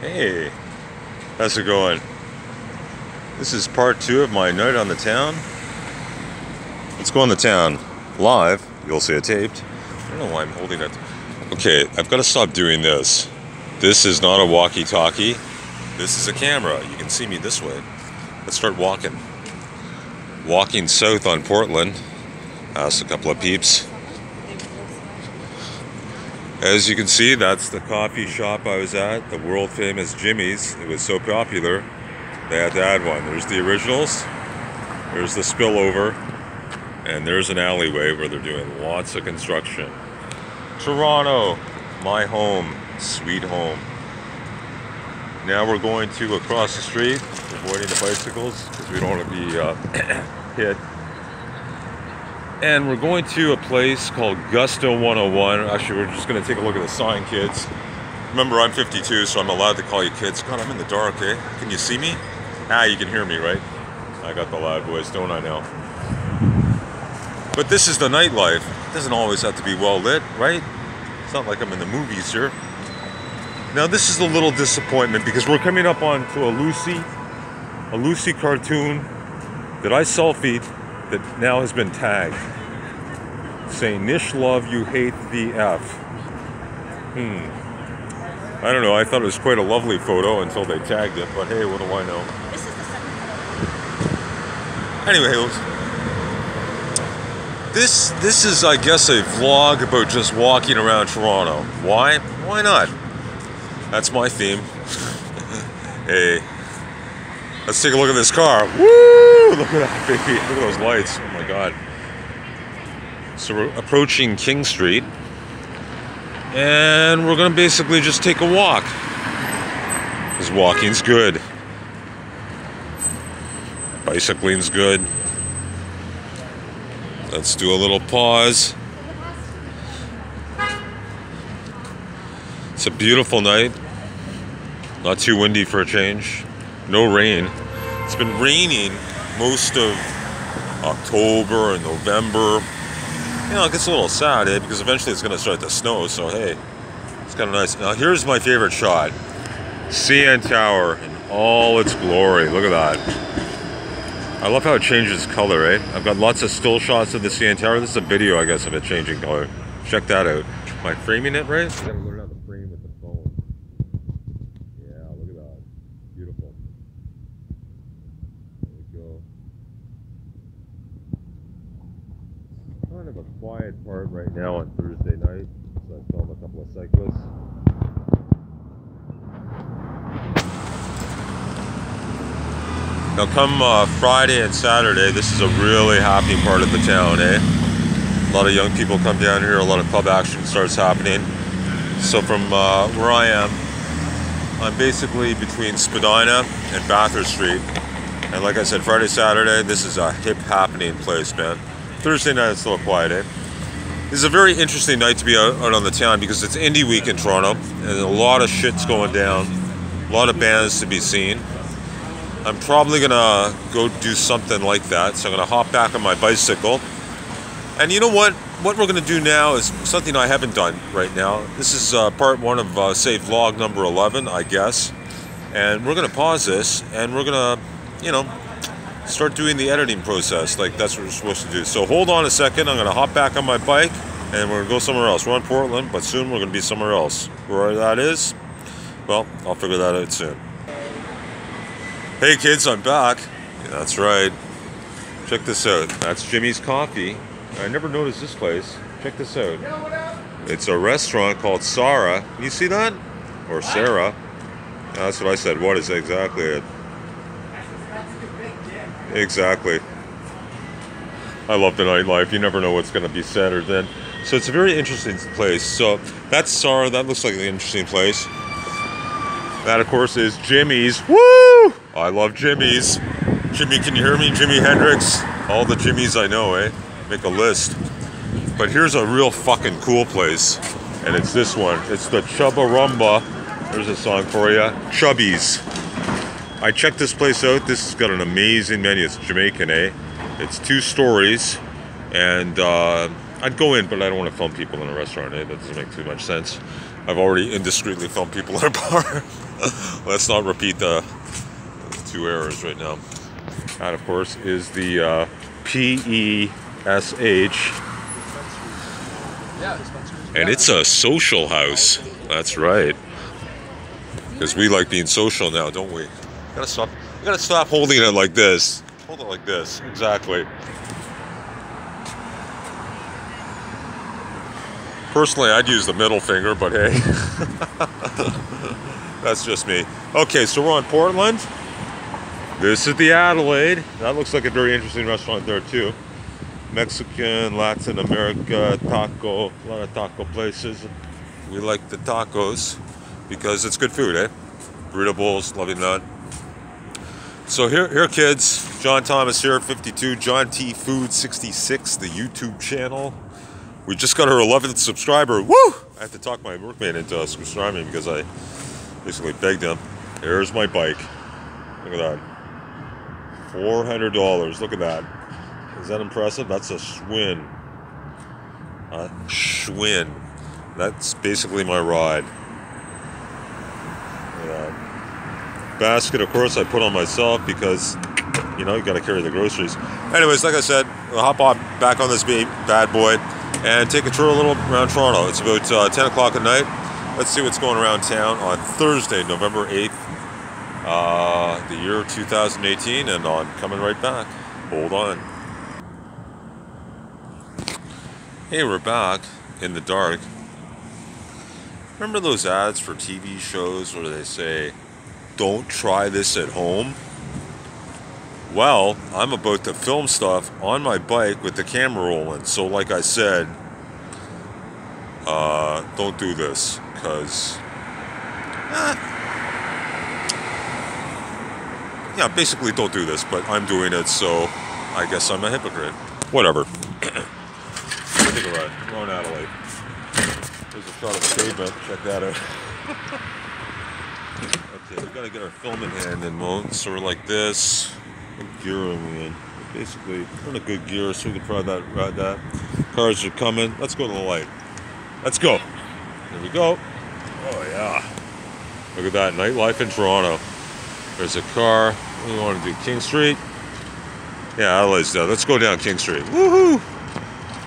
Hey, how's it going? This is part 2 of my night on the town. Let's go on the town live. You'll see it taped. I don't know why I'm holding it. Okay, I've got to stop doing this. This is not a walkie-talkie. This is a camera. You can see me this way. Let's start walking. Walking south on Portland. Asked a couple of peeps. As you can see, that's the coffee shop I was at, the world famous Jimmy's. It was so popular, they had to add one. There's the originals, there's the spillover, and there's an alleyway where they're doing lots of construction. Toronto, my home, sweet home. Now we're going to across the street, avoiding the bicycles, because we don't want to be hit. And we're going to a place called Gusto 101. Actually, we're just going to take a look at the sign, kids. Remember, I'm 52, so I'm allowed to call you kids. God, I'm in the dark, eh? Can you see me? Ah, you can hear me, right? I got the loud voice, don't I now? But this is the nightlife. It doesn't always have to be well lit, right? It's not like I'm in the movies here. Now, this is a little disappointment because we're coming up onto a Lucy cartoon that I selfied that now has been tagged saying Nish love you hate the F. I don't know, I thought it was quite a lovely photo until they tagged it, but hey, what do I know? This is the second photo. Anyway, this is, I guess, a vlog about just walking around Toronto. Why? Why not? That's my theme. Hey, let's take a look at this car. Woo! Look at that baby. Look at those lights. Oh my god. So we're approaching King Street. And we're going to basically just take a walk. Because walking's good. Bicycling's good. Let's do a little pause. It's a beautiful night. Not too windy for a change. No rain. It's been raining most of October and November. You know, it gets a little sad, eh? Because eventually it's going to start to snow, so hey, it's kind of nice. Now here's my favorite shot. CN Tower in all its glory. Look at that. I love how it changes color, eh? I've got lots of still shots of the CN Tower. This is a video, I guess, of it changing color. Check that out. Am I framing it right? I gotta learn how to frame with the phone. Yeah, look at that. Beautiful. There we go. Kind of a quiet part right now on Thursday night, so I filmed a couple of cyclists. Now come Friday and Saturday, this is a really happy part of the town, eh? A lot of young people come down here, a lot of club action starts happening. So from where I am, I'm basically between Spadina and Bathurst Street. And like I said, Friday, Saturday, this is a hip happening place, man. Thursday night, it's a little quiet, eh? This is a very interesting night to be out on the town because it's Indie Week in Toronto, and a lot of shit's going down, a lot of bands to be seen. I'm probably gonna go do something like that, so I'm gonna hop back on my bicycle. And you know what? What we're gonna do now is something I haven't done right now. This is part 1 of, say, vlog number 11, I guess. And we're gonna pause this, and we're gonna, you know, start doing the editing process. Like, that's what we're supposed to do. So hold on a second, I'm gonna hop back on my bike, and we're gonna go somewhere else. We're in Portland, but soon we're gonna be somewhere else. Where that is, well, I'll figure that out soon. Hey kids, I'm back. Yeah, that's right. Check this out. That's Jimmy's Coffee. I never noticed this place. Check this out. It's a restaurant called Sarah. You see that? Or Sarah. That's what I said. What is exactly it? Exactly. I love the nightlife. You never know what's going to be said or done. So it's a very interesting place. So that's Sarah. That looks like an interesting place. That, of course, is Jimmy's. Woo! I love Jimmy's. Jimmy, can you hear me? Jimi Hendrix. All the Jimmys I know, eh? Make a list. But here's a real fucking cool place. And it's this one. It's the Chubba Rumba. There's a song for you. Chubby's. I checked this place out. This has got an amazing menu. It's Jamaican, eh? It's 2 stories. And I'd go in, but I don't want to film people in a restaurant, eh? That doesn't make too much sense. I've already indiscreetly filmed people in a bar. Let's not repeat the two errors right now. That, of course, is the PESH. And it's a social house. That's right. Because we like being social now, don't we? Gotta stop. You gotta stop holding it like this. Hold it like this. Exactly. Personally, I'd use the middle finger, but hey. That's just me. Okay, so we're on Portland. This is the Adelaide. That looks like a very interesting restaurant there too. Mexican, Latin America, taco, a lot of taco places. We like the tacos because it's good food, eh? Burrito bowls, loving that. So here kids, John Thomas here, 52, John T Food 66, the YouTube channel. We just got our 11th subscriber. Woo! I have to talk my workmate into subscribing because I basically begged him. Here's my bike. Look at that. $400. Look at that. Is that impressive? That's a Schwinn. A Schwinn. That's basically my ride. Look at that. Basket, of course, I put on myself because, you know, you got to carry the groceries. Anyways, like I said, we'll hop on back on this bad boy and take a tour a little around Toronto. It's about 10 o'clock at night. Let's see what's going around town on Thursday, November 8th, the year 2018, and I'm coming right back. Hold on. Hey, we're back in the dark. Remember those ads for TV shows where they say, "Don't try this at home"? Well, I'm about to film stuff on my bike with the camera rolling. So like I said, don't do this, because yeah, basically don't do this, but I'm doing it, so I guess I'm a hypocrite. Whatever. Take a ride. We're on Adelaide. There's a shot of the pavement. Check that out. Okay, we gotta get our film in hand and mode. So we're like this. What gear are we in? Basically, we're in a good gear, so we can ride that. Cars are coming. Let's go to the light. Let's go. Here we go. Oh yeah. Look at that, nightlife in Toronto. There's a car. What do we want to do? King Street? Yeah, Adelaide's down. Let's go down King Street. Woohoo!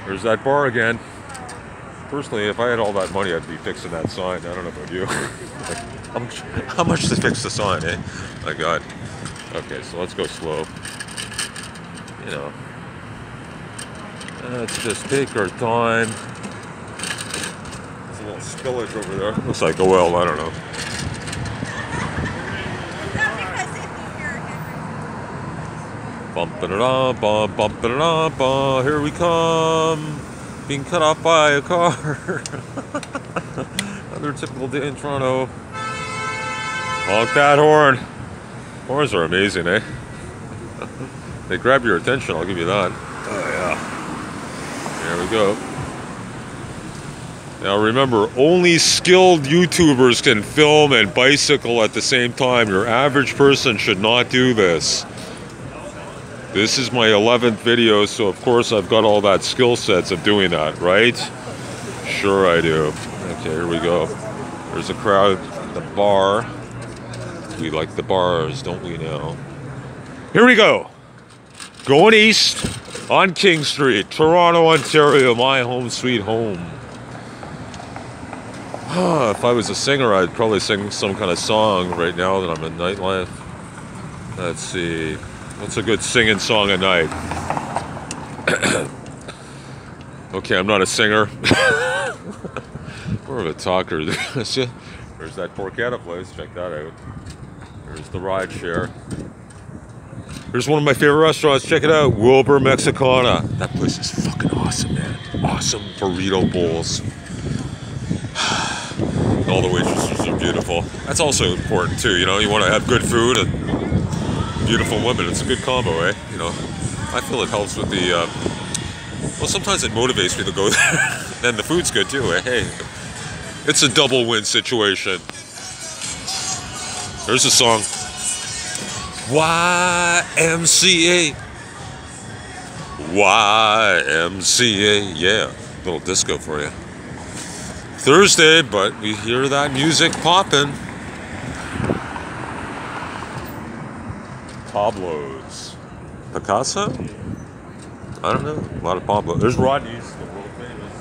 There's that bar again. Personally, if I had all that money, I'd be fixing that sign. I don't know about you. Like, how much to fix the sign, eh? My God. Okay, so let's go slow. You know. Let's just take our time. There's a little spillage over there. Looks like oil, I don't know. Bump-a-da-da, bump-a-da-da, here we come. Being cut off by a car. Another typical day in Toronto. Honk that horn. Horns are amazing, eh? They grab your attention, I'll give you that. Oh yeah. There we go. Now remember, only skilled YouTubers can film and bicycle at the same time. Your average person should not do this. This is my 11th video, so of course I've got all that skill sets of doing that, right? Sure I do. Okay, here we go. There's a crowd at the bar. We like the bars, don't we now? Here we go. Going east on King Street, Toronto, Ontario, my home sweet home. If I was a singer, I'd probably sing some kind of song right now that I'm in nightlife. Let's see. What's a good singing song at night? Okay, I'm not a singer. More of a talker. There's that porchetta place. Check that out. There's the ride share. Here's one of my favorite restaurants. Check it out. Wilbur Mexicana. That place is fucking awesome, man. Awesome burrito bowls. All the waitresses are beautiful. That's also important too, you know. You want to have good food and beautiful women. It's a good combo, eh? You know, I feel it helps with the, well, sometimes it motivates me to go there. And the food's good too, eh? Hey, it's a double win situation. There's a song. YMCA. YMCA. Yeah, little disco for you. Thursday, but we hear that music popping. Pablo's. Picasso? I don't know. A lot of Pablo. There's Rodney's, the world famous.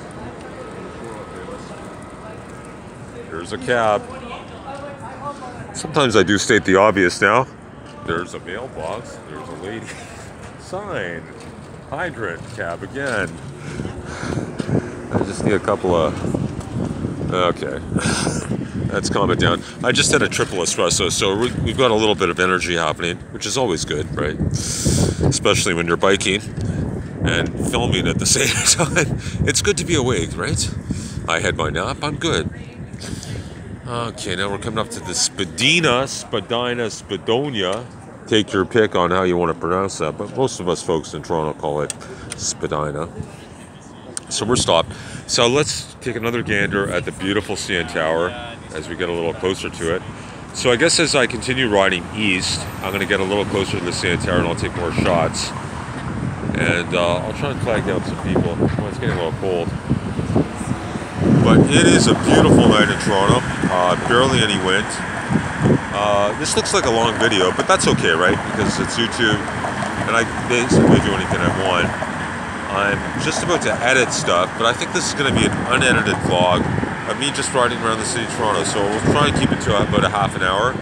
There's a cab. Sometimes I do state the obvious now. There's a mailbox. There's a lady. Sign. Hydrant cab again. I just need a couple of... Okay. Let's calm it down. I just had a triple espresso, so we've got a little bit of energy happening, which is always good, right? Especially when you're biking and filming at the same time. It's good to be awake, right? I had my nap. I'm good. Okay, now we're coming up to the Spadina, Spadonia. Take your pick on how you want to pronounce that, but most of us folks in Toronto call it Spadina. So we're stopped. So let's take another gander at the beautiful CN Tower as we get a little closer to it. So I guess as I continue riding east, I'm going to get a little closer to the CN Tower and I'll take more shots. And I'll try and flag down some people. Well, it's getting a little cold. But it is a beautiful night in Toronto. Barely any wind. This looks like a long video, but that's okay, right? Because it's YouTube and I basically do anything I want. I'm just about to edit stuff, but I think this is going to be an unedited vlog of me just riding around the city of Toronto. So we'll try and keep it to about a half an hour,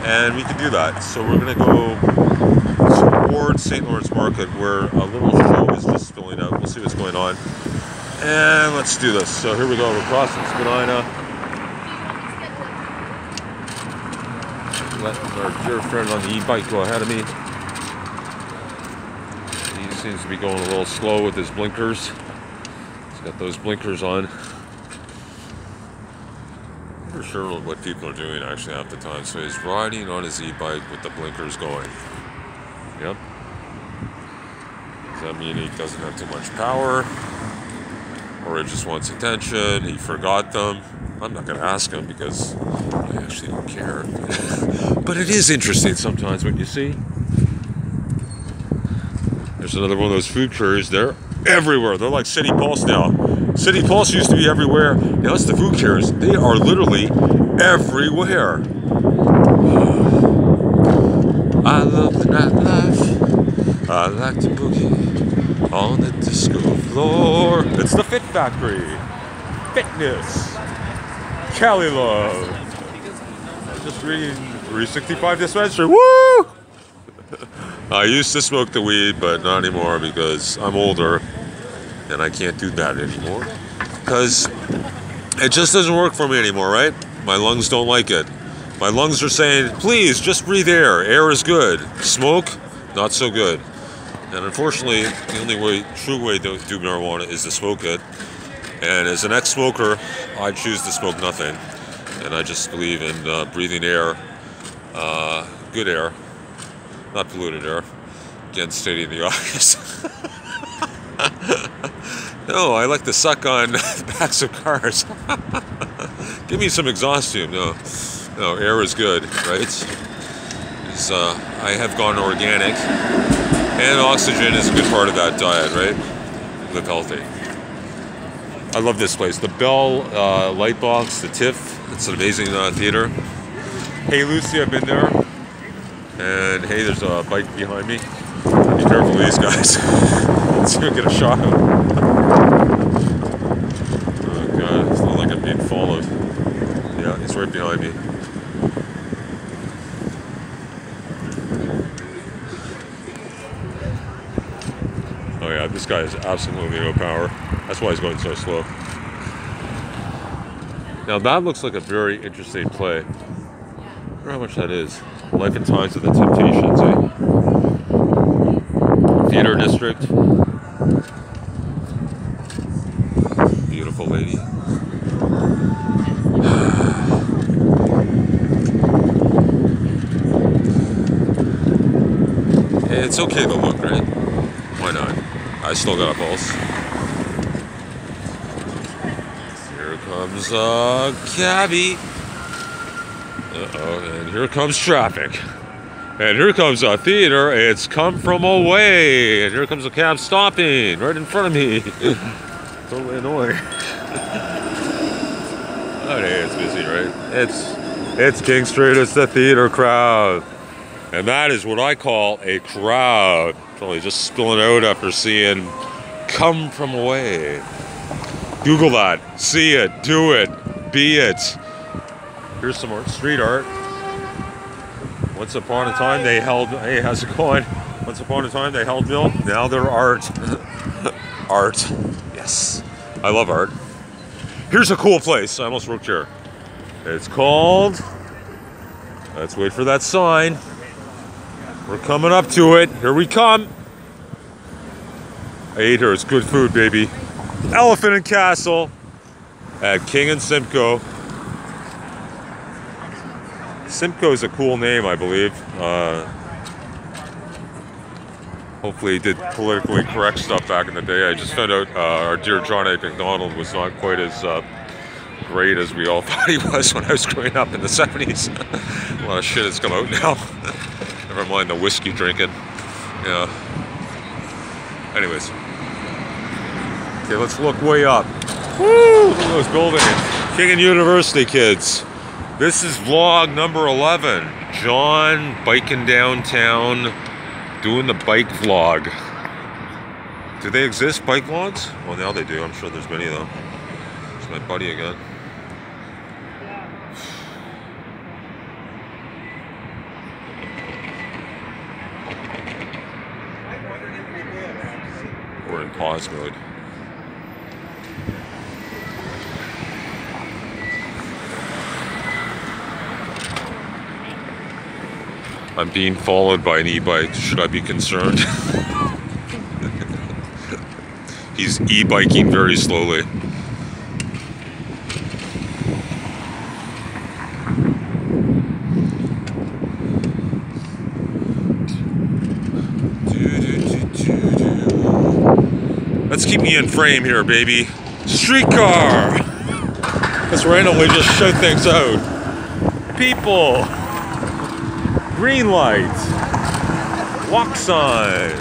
and we can do that. So we're going to go towards St. Lawrence Market, where a little show is just spilling out. We'll see what's going on, and let's do this. So here we go. We're crossing Spadina. Letting our dear friend on the e-bike go ahead of me. Seems to be going a little slow with his blinkers. He's got those blinkers on. I'm not sure what people are doing actually half the time. So he's riding on his e-bike with the blinkers going. Yep. Does that mean he doesn't have too much power? Or he just wants attention? He forgot them? I'm not going to ask him because I actually don't care. But it is interesting sometimes what you see. There's another one of those food couriers. They're everywhere. They're like City Pulse now. City Pulse used to be everywhere. Now it's the food couriers. They are literally everywhere. I love the nightlife. I like to boogie on the disco floor. It's the Fit Factory. Fitness. Cali Love. I'm just reading 365 dispensary. Woo! I used to smoke the weed, but not anymore because I'm older and I can't do that anymore. Because it just doesn't work for me anymore, right? My lungs don't like it. My lungs are saying, please, just breathe air. Air is good. Smoke, not so good. And unfortunately, the only true way to do marijuana is to smoke it. And as an ex-smoker, I choose to smoke nothing. And I just believe in breathing air, good air. Not polluted air. Again, stating the obvious. No, I like to suck on backs of cars. Give me some exhaust fume. No, air is good, right? I have gone organic, and oxygen is a good part of that diet, right? Live healthy. I love this place. The Bell Lightbox, the TIFF. It's an amazing theater. Hey, Lucy, I've been there. And hey, there's a bike behind me. Be careful of these guys. Let's see if we get a shot of him. Oh god, it's not like I'm being followed. Yeah, he's right behind me. Oh yeah, this guy has absolutely no power. That's why he's going so slow. Now that looks like a very interesting play. I wonder how much that is. Life and Times of the Temptations, eh? Theater District. Beautiful lady. It's okay to look, right? Why not? I still got a pulse. Here comes a cabbie. Uh-oh, and here comes traffic. And here comes a theater. It's come from away. And here comes a cab stopping right in front of me. Totally annoying. Saturday it's busy, right? It's King Street, it's the theater crowd. And that is what I call a crowd. Probably just spilling out after seeing Come From Away. Google that, see it, do it, be it. Here's some more street art. Once upon a time they held, hey, how's it going? Once upon a time they held Bill, now they're art. Art, yes, I love art. Here's a cool place, I almost wrote here. It's called, let's wait for that sign. We're coming up to it, here we come. I ate here, it's good food, baby. Elephant and Castle at King and Simcoe. Simcoe is a cool name, I believe. Hopefully he did politically correct stuff back in the day. I just found out our dear John A. MacDonald was not quite as great as we all thought he was when I was growing up in the 70s. A lot of shit has come out now. Never mind the whiskey drinking. Yeah. Anyways. Okay, let's look way up. Woo! Look at those buildings. King and University, kids. This is vlog number 11. John biking downtown, doing the bike vlog. Do they exist, bike vlogs? Well, now they do. I'm sure there's many of them. It's my buddy again. We're in pause mode. I'm being followed by an e-bike. Should I be concerned? He's e-biking very slowly. Let's keep me in frame here, baby. Streetcar! Let's randomly just shout things out. People! Green light, walk sign,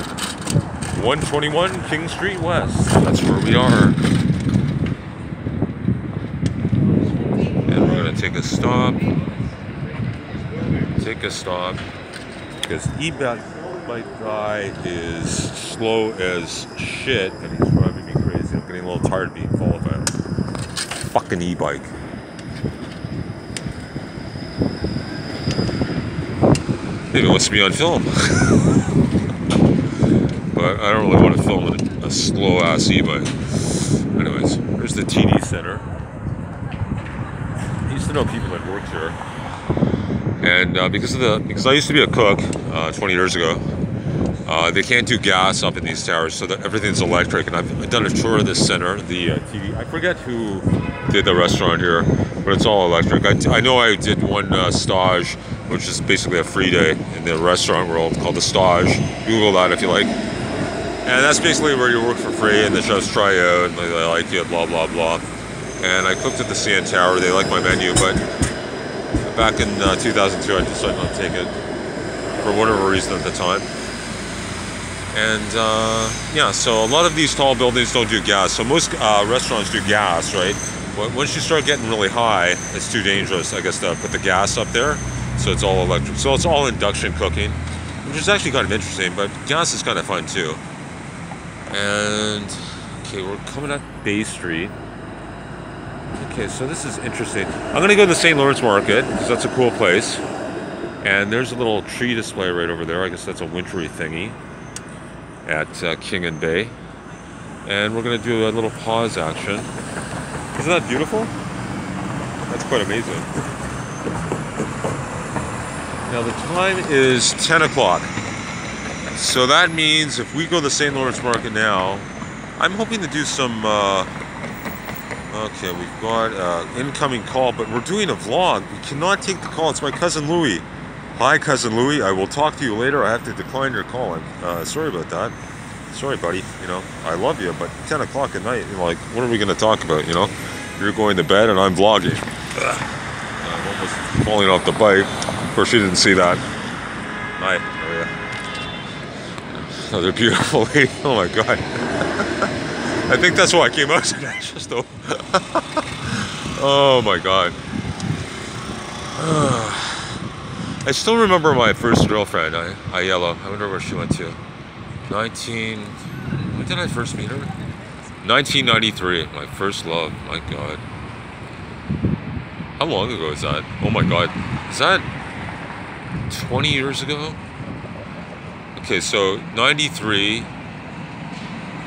121 King Street West. That's where we are. And we're gonna take a stop. Because e-bike guy is slow as shit and he's driving me crazy. I'm getting a little tired of being followed by him. Fucking e-bike. Maybe it wants to be on film. But I don't really want to film a slow-ass e-bike. Anyways, here's the TD Center. I used to know people that worked here. And because I used to be a cook 20 years ago, they can't do gas up in these towers, so that everything's electric. And I've done a tour of this center, the TD. I forget who did the restaurant here, but it's all electric. I know I did one stage, which is basically a free day in the restaurant world called the stage. Google that if you like. And that's basically where you work for free and the chefs try you out and they like you, blah, blah, blah. And I cooked at the CN Tower. They liked my menu, but back in 2002, I decided not to take it for whatever reason at the time. And yeah, so a lot of these tall buildings don't do gas. So most restaurants do gas, right? But once you start getting really high, it's too dangerous, I guess, to put the gas up there. So it's all electric. So it's all induction cooking, which is actually kind of interesting, but gas is kind of fun too. And, okay, we're coming up Bay Street. Okay, so this is interesting. I'm going to go to the St. Lawrence Market, because that's a cool place. And there's a little tree display right over there. I guess that's a wintry thingy at King and Bay. And we're going to do a little pause action. Isn't that beautiful? That's quite amazing. Now the time is 10 o'clock. So that means if we go to the St. Lawrence Market now, I'm hoping to do some, okay, we've got incoming call, but we're doing a vlog. We cannot take the call. It's my cousin Louie. Hi, cousin Louie. I will talk to you later. I have to decline your call. I'm sorry about that. Sorry, buddy. You know, I love you, but 10 o'clock at night, like, what are we going to talk about, you know? You're going to bed and I'm vlogging. I'm almost falling off the bike. Of course, you didn't see that. Hi. Oh, yeah. Another beautiful lady. Oh, my God. I think that's why I came out today. Just though. Oh my God. I still remember my first girlfriend, Ayala. I wonder where she went to. When did I first meet her? 1993, my first love. My God. How long ago is that? Oh my God. Is that 20 years ago? Okay, so 93,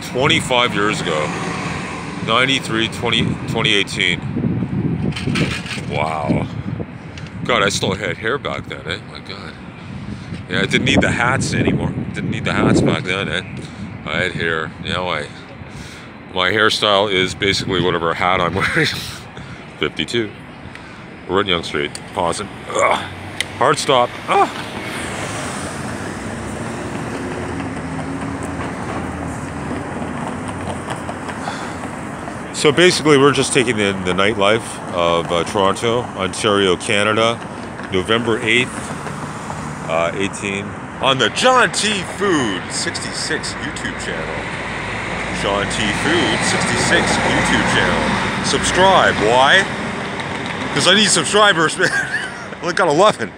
25 years ago. 93, 2018. Wow. God, I still had hair back then, eh? My God. Yeah, I didn't need the hats anymore. Didn't need the hats back then, eh? I had hair. Now my hairstyle is basically whatever hat I'm wearing. 52. We're at Yonge Street. Pausing. Ugh. Hard stop. Ah. So basically, we're just taking in the nightlife of Toronto, Ontario, Canada, November 8th, 18, on the John T. Food 66 YouTube channel. John T. Food 66 YouTube channel. Subscribe. Why? Because I need subscribers, man. I only got 11.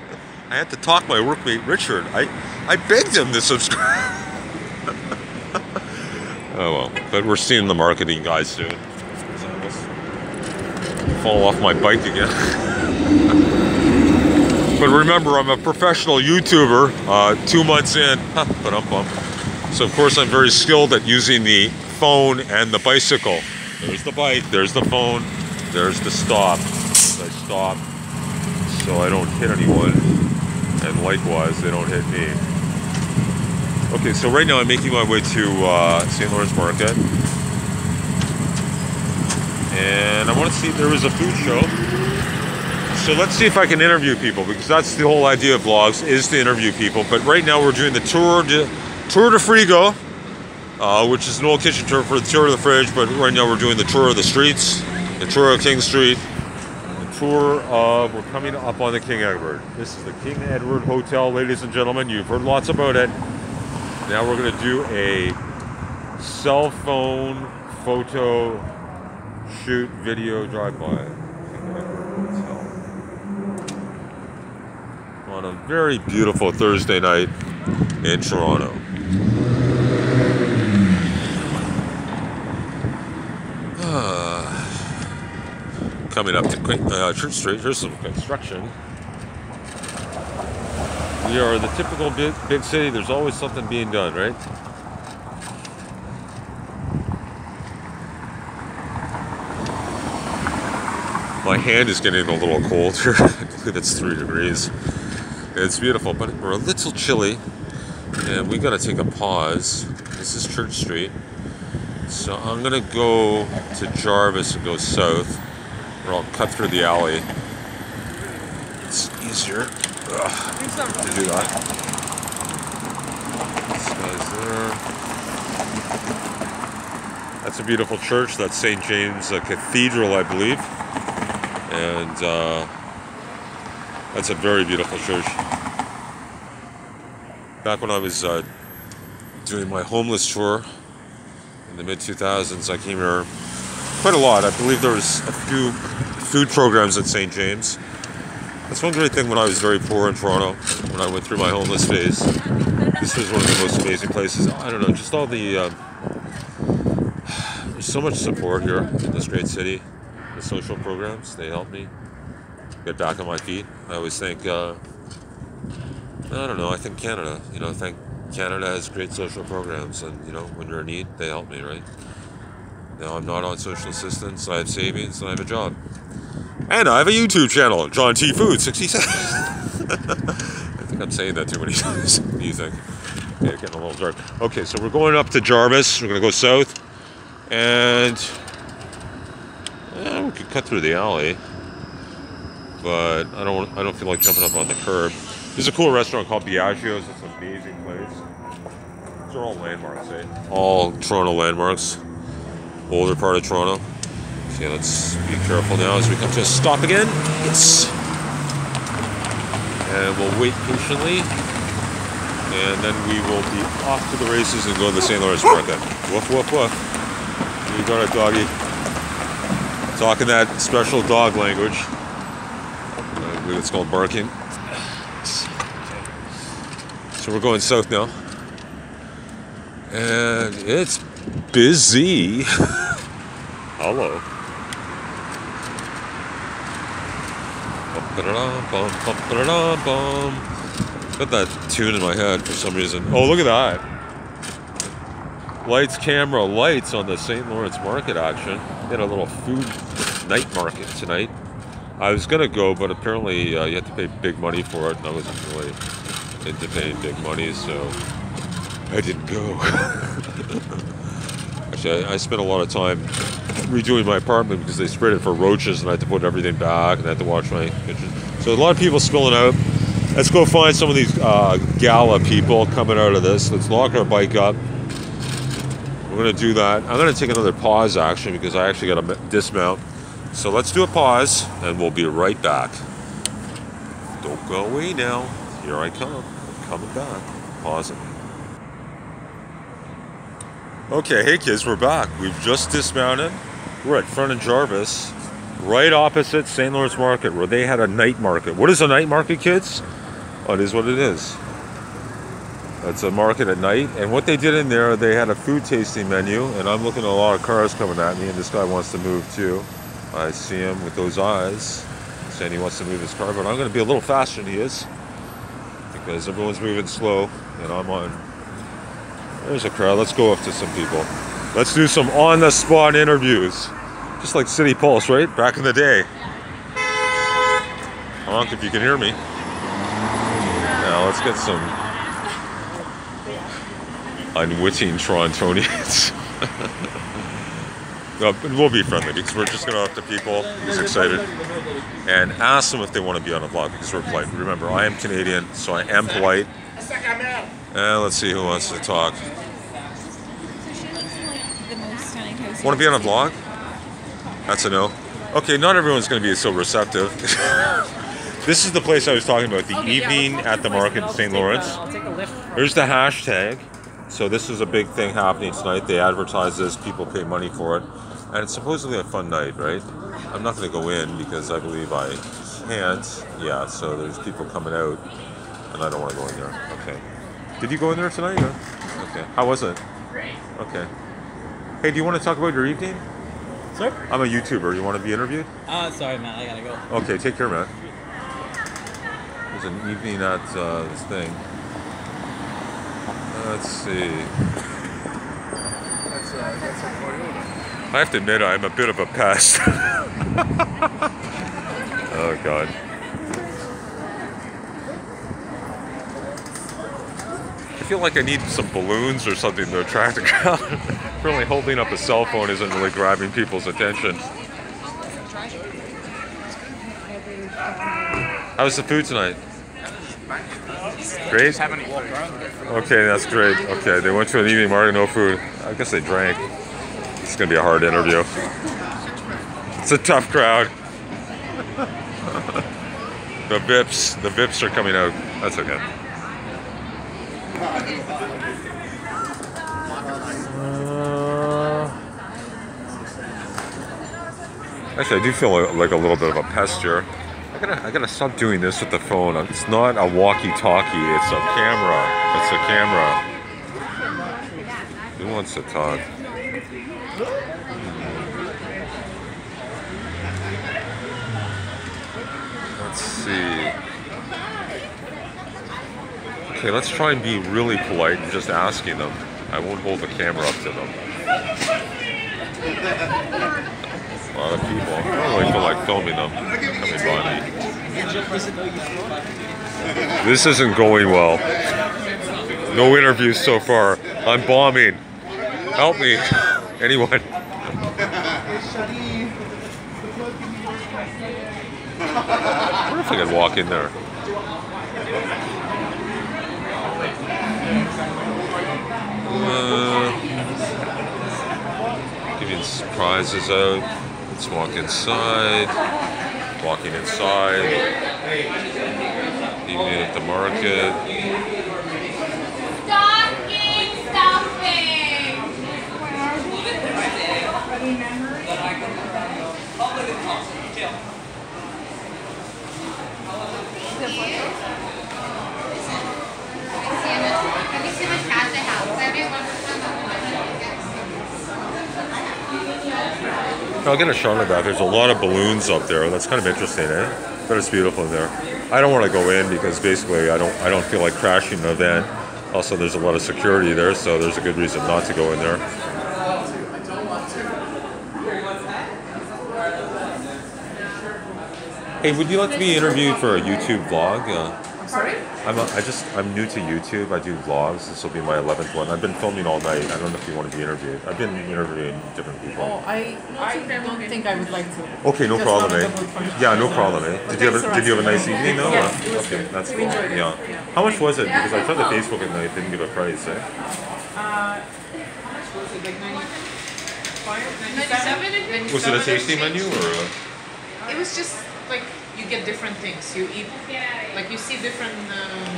I had to talk my workmate Richard. I begged him to subscribe. Oh well, but we're seeing the marketing guys soon. Fall off my bike again. But remember, I'm a professional YouTuber, 2 months in. So of course I'm very skilled at using the phone and the bicycle. There's the bike, there's the phone, there's the stop. I stop so I don't hit anyone, and likewise they don't hit me. Okay, so right now I'm making my way to St. Lawrence Market. And I want to see if there is a food show. So let's see if I can interview people, because that's the whole idea of vlogs, is to interview people. But right now we're doing the Tour de Frigo, which is an old kitchen tour for the tour of the fridge. But right now we're doing the tour of the streets, the tour of King Street, the tour of, we're coming up on the King Edward. This is the King Edward Hotel, ladies and gentlemen. You've heard lots about it. Now we're going to do a cell phone photo shoot video drive-by on a very beautiful Thursday night in Toronto. Coming up to Church Street, here's some construction. We are the typical big city. There's always something being done, right? My hand is getting a little cold here. I believe it's 3 degrees. It's beautiful, but we're a little chilly, and we gotta take a pause. This is Church Street. So I'm gonna go to Jarvis and go south, or I'll cut through the alley. It's easier to do that. This guy's there. That's a beautiful church. That's St. James Cathedral, I believe. And that's a very beautiful church. Back when I was doing my homeless tour in the mid-2000s, I came here quite a lot. I believe there was a few food programs at St. James. That's one great thing when I was very poor in Toronto, when I went through my homeless phase. This was one of the most amazing places. I don't know, just all the... there's so much support here in this great city. The social programs, they help me get back on my feet. I always think, I don't know, I think Canada, I think Canada has great social programs, and, when you're in need, they help me, right? Now, I'm not on social assistance, I have savings, and I have a job. And I have a YouTube channel, John T. Food 66. I think I'm saying that too many times. What do you think? Okay, it's getting a little dark. Okay, so we're going up to Jarvis, we're going to go south, and... we could cut through the alley, but I don't feel like jumping up on the curb. There's a cool restaurant called Biagio's. It's an amazing place. These are all landmarks, eh? All Toronto landmarks. Older part of Toronto. Okay, let's be careful now as we come to a stop again. Yes. And we'll wait patiently, and then we will be off to the races and go to the St. Lawrence Market. Woof, woof, woof. You got it, doggy. Talking that special dog language. I believe it's called barking. So we're going south now. And it's busy. Hello. Got that tune in my head for some reason. Oh, look at that. Lights, camera, lights on the St. Lawrence Market action. They had a little food night market tonight. I was going to go, but apparently you have to pay big money for it, and I wasn't really into paying big money, so I didn't go. Actually, I spent a lot of time redoing my apartment because they sprayed it for roaches, and I had to put everything back, and I had to wash my kitchen. So a lot of people spilling out. Let's go find some of these gala people coming out of this. Let's lock our bike up. We're going to do that. I'm going to take another pause, actually, because I actually got to dismount. So let's do a pause, and we'll be right back. Don't go away now. Here I come. I'm coming back. Pausing. Okay, hey kids, we're back. We've just dismounted. We're at Front and Jarvis, right opposite St. Lawrence Market, where they had a night market. What is a night market, kids? Oh, it is what it is. It's a market at night, and what they did in there, they had a food tasting menu, and I'm looking at a lot of cars coming at me, and this guy wants to move too. I see him with those eyes, saying he wants to move his car, but I'm going to be a little faster than he is, because everyone's moving slow, and I'm on. There's a crowd. Let's go up to some people. Let's do some on-the-spot interviews, just like City Pulse, right? Back in the day. Honk if you can hear me. Now let's get some unwitting Torontonians. We'll be friendly because we're just going to talk to people who's excited and ask them if they want to be on a vlog because we're polite. Remember, I am Canadian, so I am polite. And let's see who wants to talk. Want to be on a vlog? That's a no. Okay, not everyone's going to be so receptive. This is the place I was talking about, the evening at the market in St. Lawrence. Here's the hashtag. So this is a big thing happening tonight. They advertise this, people pay money for it. And it's supposedly a fun night, right? I'm not going to go in because I believe I can't. Yeah, so there's people coming out and I don't want to go in there. Okay. Did you go in there tonight? Or? Okay. How was it? Great. Okay. Hey, do you want to talk about your evening? Sir? I'm a YouTuber. You want to be interviewed? Sorry, man. I gotta go. Okay, take care, man. There's an evening at this thing. Let's see. That's a Toyota. I have to admit, I'm a bit of a pest. Oh, God. I feel like I need some balloons or something to attract a crowd. Really holding up a cell phone isn't really grabbing people's attention. How's the food tonight? Great? Okay, that's great. Okay, they went to an evening market, no food. I guess they drank. It's going to be a hard interview. It's a tough crowd. The VIPs are coming out. That's okay. Actually, I do feel like a little bit of a pest here. I gotta stop doing this with the phone. It's not a walkie-talkie. It's a camera. It's a camera. Who wants to talk? Let's see. Okay, let's try and be really polite and just asking them. I won't hold the camera up to them. A lot of people. I don't really feel like filming them coming by me. This isn't going well. No interviews so far. I'm bombing. Help me. Anyone. I wonder if I could walk in there. Giving prizes out. Let's walk inside. Walking inside. Evening at the market. Stocking stuffing! I'll get a shot of that. There's a lot of balloons up there. That's kind of interesting, eh? But it's beautiful in there. I don't want to go in because basically I don't feel like crashing the event. Also, there's a lot of security there, so there's a good reason not to go in there. Hey, would you like to be interviewed for a YouTube vlog? I'm sorry? I'm new to YouTube. I do vlogs. This will be my 11th one. I've been filming all night. I don't know if you want to be interviewed. I've been interviewing different people. Oh, I don't think I would like to. Okay, no Just problem, want eh? to double confirm. Yeah, no problem, eh? But Did you thanks have a for nice asking. evening though? Yes, or- it was okay, good. that's We cool. enjoyed it. Yeah. How much was it? Because I tried the Facebook and they didn't give a price, eh? How much was it? Like 97? Was it a tasting menu or? It was just like you get different things. You eat, like you see different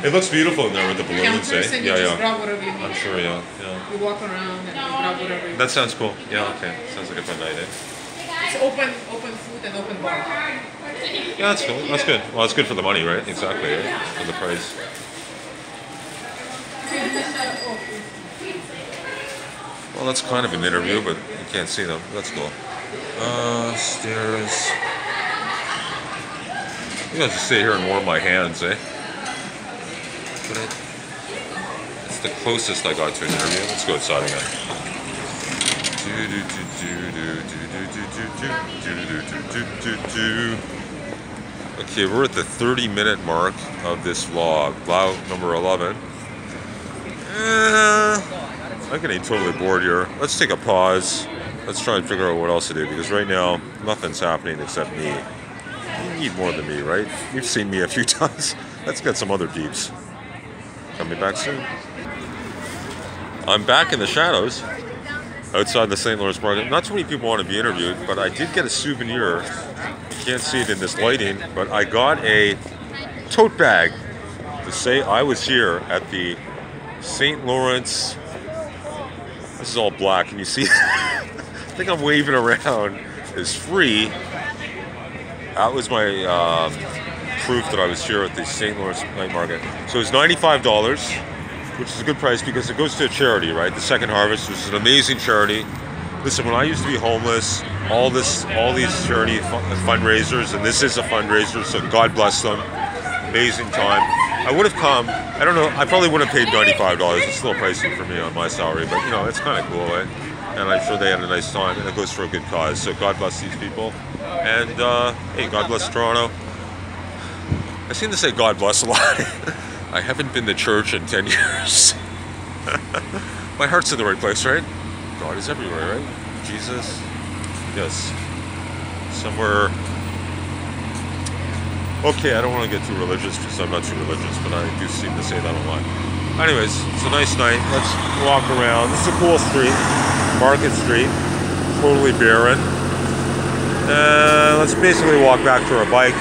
It looks beautiful in there with the balloons, counters eh? and you Yeah, just yeah. grab whatever you need. I'm sure, yeah. You walk around and you grab whatever you That sounds cool. Yeah, okay. Sounds like a fun night, eh? It's open food and open bar. Yeah, that's cool. That's good. Well, it's good for the money, right? Exactly, eh? For the price. Well, that's kind of an interview, but you can't see them. That's cool. Stairs. I'm gonna just stay here and warm my hands, eh? But it's the closest I got to an interview. Let's go outside again. Okay, we're at the 30-minute mark of this vlog. Vlog number 11. I'm getting totally bored here. Let's take a pause. Let's try and figure out what else to do, because right now, nothing's happening except me. You need more than me, right? You've seen me a few times. Let's get some other peeps. Coming back soon. I'm back in the shadows outside the St. Lawrence Market. Not too many people want to be interviewed, but I did get a souvenir. You can't see it in this lighting, but I got a tote bag to say I was here at the St. Lawrence. This is all black. Can you see? I think I'm waving around. It's free. That was my proof that I was here at the St. Lawrence Night Market. So it's $95, which is a good price because it goes to a charity, right? The Second Harvest, which is an amazing charity. Listen, when I used to be homeless, all these charity fundraisers, and this is a fundraiser, so God bless them. Amazing time. I would have come. I don't know. I probably wouldn't have paid $95. It's still pricey for me on my salary, but you know, it's kind of cool, eh? And I'm sure they had a nice time, and it goes for a good cause. So God bless these people. And hey, God bless Toronto. I seem to say God bless a lot. I haven't been to church in 10 years. My heart's in the right place, right? God is everywhere, right? Jesus. Yes. Somewhere. Okay, I don't want to get too religious because I'm not too religious, but I do seem to say that a lot. Anyways, it's a nice night. Let's walk around. This is a cool street. Market Street. Totally barren. Let's basically walk back to our bike.